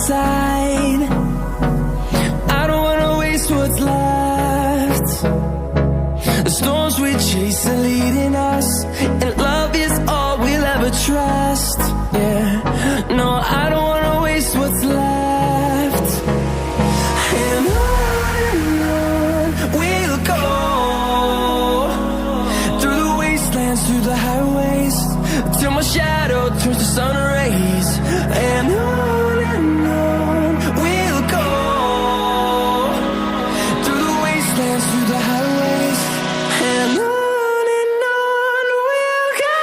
side. I don't wanna waste what's left. The storms we chase are leading us, and love is all we'll ever trust. Yeah, no, I don't wanna waste what's left. And on we'll go, through the wastelands, through the highways, till my shadow turns to sun rays. And on we'll go, through the wastelands, through the highways, and on we'll go.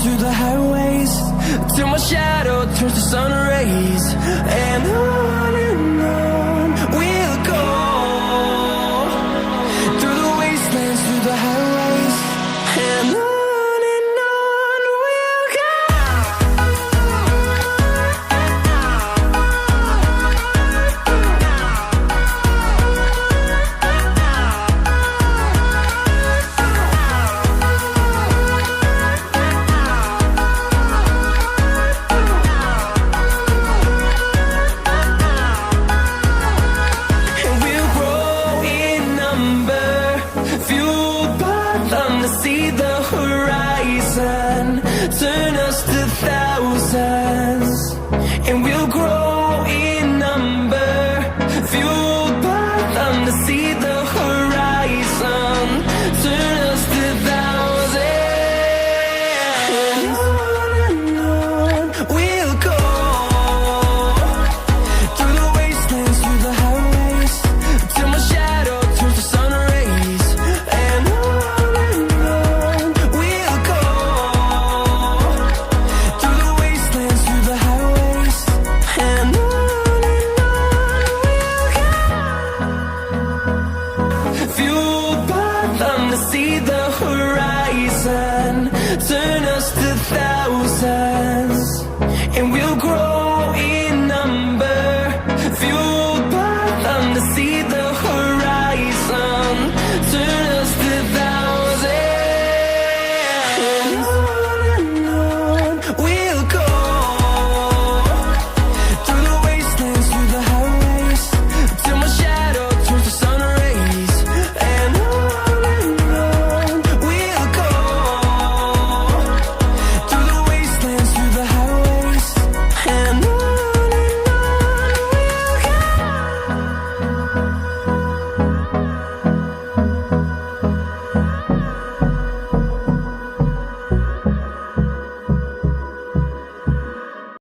Through the highways, till my shadow turns to sun rays. And on we'll go, through the wastelands, through the highways, and on we'll go. See the horizon, turn us to thousands, and we'll grow in number, fueled by them to see the horizon, turn us to thousands. And on we'll go, through the wastelands, through the highways, till my shadow turns to sun rays. And fueled by them to see the